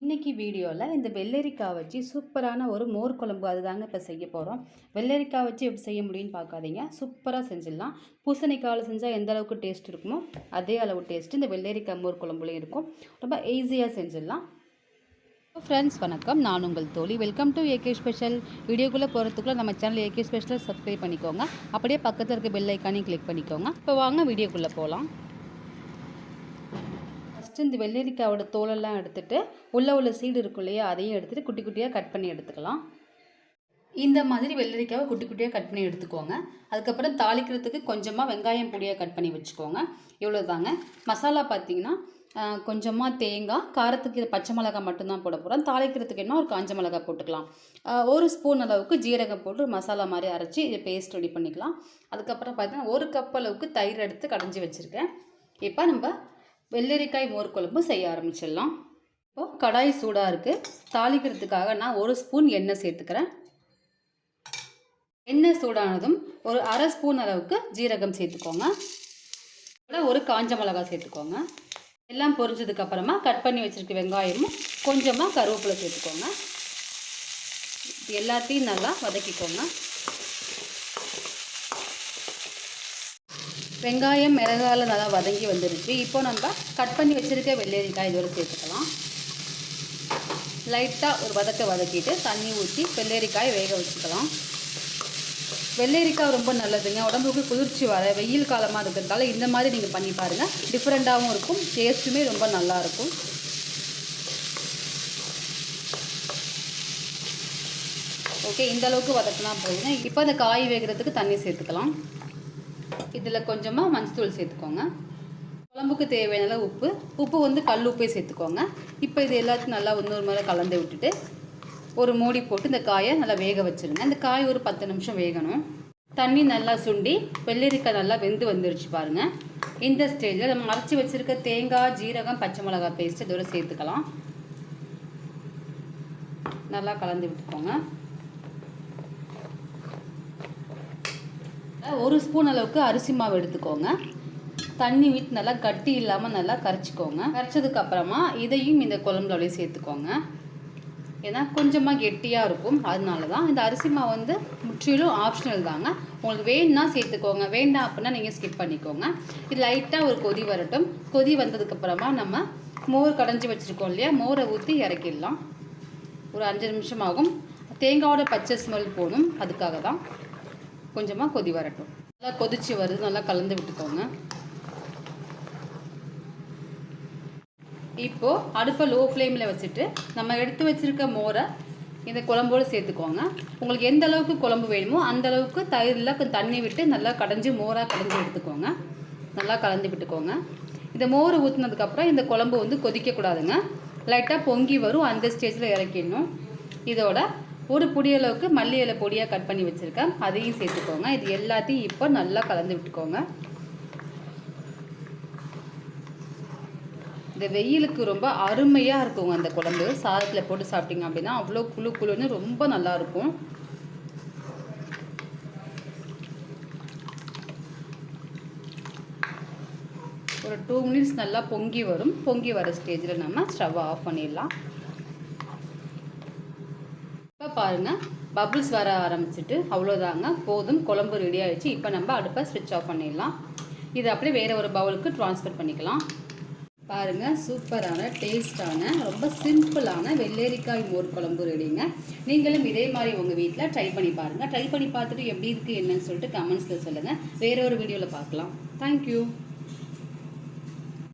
இன்னைக்கு வீடியோவில் இந்த வெள்ளரிக்காய் வச்சு சூப்பரான ஒரு மோர் குழம்பு அதுதாங்க இப்போ செய்ய போகிறோம். வெள்ளரிக்காய் வச்சு எப்படி செய்ய முடியும்னு பார்க்காதீங்க, சூப்பராக செஞ்சிடலாம். பூசணிக்காயில் செஞ்சால் எந்த அளவுக்கு டேஸ்ட் இருக்குமோ அதே அளவு டேஸ்ட்டு இந்த வெள்ளரிக்காய் மோர் குழம்புலையும் இருக்கும். ரொம்ப ஈஸியாக செஞ்சிடலாம். ஃப்ரெண்ட்ஸ் வணக்கம், நான் உங்கள் தோழி. Welcome to AK special. வீடியோக்குள்ளே போகிறதுக்குள்ளே நம்ம சேனல் ஏகே ஸ்பெஷலை சப்ஸ்கிரைப் பண்ணிக்கோங்க. அப்படியே பக்கத்தில் இருக்க பெல் ஐக்கானையும் கிளிக் பண்ணிக்கோங்க. இப்போ வாங்க வீடியோக்குள்ளே போகலாம். இந்த வெள்ளரிக்காயோட தோலெல்லாம் எடுத்துகிட்டு உள்ள சீடு இருக்கும் இல்லையா, அதையும் எடுத்துகிட்டு குட்டி குட்டியாக கட் பண்ணி எடுத்துக்கலாம். இந்த மாதிரி வெள்ளரிக்காவை குட்டி குட்டியாக கட் பண்ணி எடுத்துக்கோங்க. அதுக்கப்புறம் தாளிக்கிறதுக்கு கொஞ்சமாக வெங்காயம் பொடியாக கட் பண்ணி வச்சுக்கோங்க. இவ்வளோ தாங்க. மசாலா பார்த்திங்கன்னா கொஞ்சமாக தேங்காய், காரத்துக்கு பச்சை மிளகாய் மட்டும்தான் போட போகிறோம். தாளிக்கிறதுக்கு என்ன ஒரு காஞ்ச மிளகாய் போட்டுக்கலாம். ஒரு ஸ்பூன் அளவுக்கு ஜீரகம் போட்டு மசாலா மாதிரி அரைச்சி இதை பேஸ்ட் ரெடி பண்ணிக்கலாம். அதுக்கப்புறம் பார்த்திங்கன்னா ஒரு கப் அளவுக்கு தயிர் எடுத்து கடைஞ்சி வச்சுருக்கேன். இப்போ நம்ம வெள்ளரிக்காய் மோர் குழம்பு செய்ய ஆரம்பிச்சிடலாம். இப்போது கடாய் சூடாக இருக்குது. தாளிக்கிறதுக்காக நான் ஒரு ஸ்பூன் எண்ணெய் சேர்த்துக்கிறேன். எண்ணெய் சூடானதும் ஒரு அரை ஸ்பூன் அளவுக்கு ஜீரகம் சேர்த்துக்கோங்க. ஒரு காஞ்ச மிளகாய் சேர்த்துக்கோங்க. எல்லாம் பொரிஞ்சதுக்கப்புறமா கட் பண்ணி வச்சுருக்க வெங்காயமும் கொஞ்சமாக கருவேப்பிலை சேர்த்துக்கோங்க. எல்லாத்தையும் நல்லா வதக்கிக்கோங்க. வெங்காயம் மிளகாயில் நல்லா வதங்கி வந்துருச்சு. இப்போ நம்ம கட் பண்ணி வச்சுருக்க வெள்ளரிக்காய் இதோடு சேர்த்துக்கலாம். லைட்டாக ஒரு வதக்கிட்டு தண்ணி ஊற்றி வெள்ளரிக்காய் வேக வச்சுக்கலாம். வெள்ளரிக்காய் ரொம்ப நல்லதுங்க, உடம்புக்கு குளிர்ச்சி வர வெயில் காலமாக இருக்கிறதால இந்த மாதிரி நீங்கள் பண்ணி பாருங்கள். டிஃப்ரெண்ட்டாகவும் இருக்கும், டேஸ்ட்டுமே ரொம்ப நல்லாயிருக்கும். ஓகே, இந்த அளவுக்கு வதக்கினா போதுங்க. இப்போ அந்த காய் வேகிறதுக்கு தண்ணி சேர்த்துக்கலாம். இதில் கொஞ்சமாக மஞ்சள் சேர்த்துக்கோங்க. குழம்புக்கு தேவையான உப்பு வந்து கல் உப்பே சேர்த்துக்கோங்க. இப்போ இது எல்லாத்தையும் நல்லா இன்னொரு முறை கலந்து விட்டுட்டு ஒரு மூடி போட்டு இந்த காயை நல்லா வேக வச்சுருங்க. இந்த காய் ஒரு 10 நிமிஷம் வேகணும். தண்ணி நல்லா சுண்டி வெள்ளரிக்காய் நல்லா வெந்து வந்துருச்சு பாருங்கள். இந்த ஸ்டேஜில் நம்ம அரைச்சி வச்சுருக்க தேங்காய், ஜீரகம், பச்சை மிளகாய் பேஸ்ட் இதோட சேர்த்துக்கலாம். நல்லா கலந்து விட்டுக்கோங்க. ஒரு ஸ்பூன் அளவுக்கு அரிசி மாவு எடுத்துக்கோங்க. தண்ணி விட்டு நல்லா கட்டி இல்லாமல் நல்லா கரைச்சிக்கோங்க. கரைச்சதுக்கப்புறமா இதையும் இந்த குழம்புல சேர்த்துக்கோங்க. ஏன்னா கொஞ்சமாக கெட்டியாக இருக்கும், அதனால தான். இந்த அரிசி மாவு வந்து முற்றிலும் ஆப்ஷனல் தாங்க. உங்களுக்கு வேணும்னா சேர்த்துக்கோங்க, வேண்டாம் அப்படின்னா நீங்கள் ஸ்கிப் பண்ணிக்கோங்க. இது லைட்டாக ஒரு கொதி வரட்டும். கொதி வந்ததுக்கப்புறமா நம்ம மோர் கடைஞ்சி வச்சுருக்கோம் இல்லையா, மோரை ஊற்றி இறக்கிடலாம். ஒரு 5 நிமிஷம் ஆகும். தேங்காயோட பச்சை ஸ்மெல் போகணும், அதுக்காக தான். கொஞ்சமாக கொதி வரட்டும். நல்லா கொதிச்சு வருது, நல்லா கலந்து விட்டுக்கோங்க. இப்போது அடுப்பை லோ ஃப்ளேமில் வச்சுட்டு நம்ம எடுத்து வச்சுருக்க மோரை இந்த குழம்போடு சேர்த்துக்கோங்க. உங்களுக்கு எந்த அளவுக்கு குழம்பு வேணுமோ அந்த அளவுக்கு தயிரில் தண்ணி விட்டு நல்லா கடைஞ்சி மோராக கடைஞ்சி எடுத்துக்கோங்க. நல்லா கலந்து விட்டுக்கோங்க. இந்த மோரை ஊற்றினதுக்கப்புறம் இந்த குழம்பு வந்து கொதிக்கக்கூடாதுங்க. லைட்டாக பொங்கி வரும், அந்த ஸ்டேஜில் இறக்கிடணும். இதோட ஒரு பொடி அளவுக்கு மல்லி இலை பொடியாக கட் பண்ணி வச்சுருக்கேன், அதையும் சேர்த்துக்கோங்க. இது எல்லாத்தையும் இப்போ நல்லா கலந்து விட்டுக்கோங்க. இந்த வெயிலுக்கு ரொம்ப அருமையாக இருக்குங்க அந்த குழம்பு. சாதத்தில் போட்டு சாப்பிட்டீங்க அப்படின்னா அவ்வளோ குழுன்னு ரொம்ப நல்லாயிருக்கும். ஒரு 2 மினிட்ஸ் நல்லா பொங்கி வரும். பொங்கி வர ஸ்டேஜில் நம்ம ஸ்டவ்வை ஆஃப் பண்ணிடலாம். இப்போ பாருங்கள், பபிள்ஸ் வர ஆரம்பிச்சிட்டு அவ்வளோதாங்க, போதும். குழம்பு ரெடி ஆகிடுச்சு. இப்போ நம்ம அடுப்பை ஸ்விட்ச் ஆஃப் பண்ணிடலாம். இதை அப்படியே வேறு ஒரு பவுலுக்கு ட்ரான்ஸ்ஃபர் பண்ணிக்கலாம். பாருங்கள், சூப்பரான டேஸ்டான ரொம்ப சிம்பிளான வெள்ளரிக்காய் மோர் குழம்பு ரெடிங்க. நீங்களும் இதே மாதிரி உங்கள் வீட்டில் ட்ரை பண்ணி பாருங்கள். ட்ரை பண்ணி பார்த்துட்டு எப்படி இருக்குது என்னன்னு சொல்லிட்டு கமெண்ட்ஸில் சொல்லுங்கள். வேறு ஒரு வீடியோவில் பார்க்கலாம். தேங்க்யூ.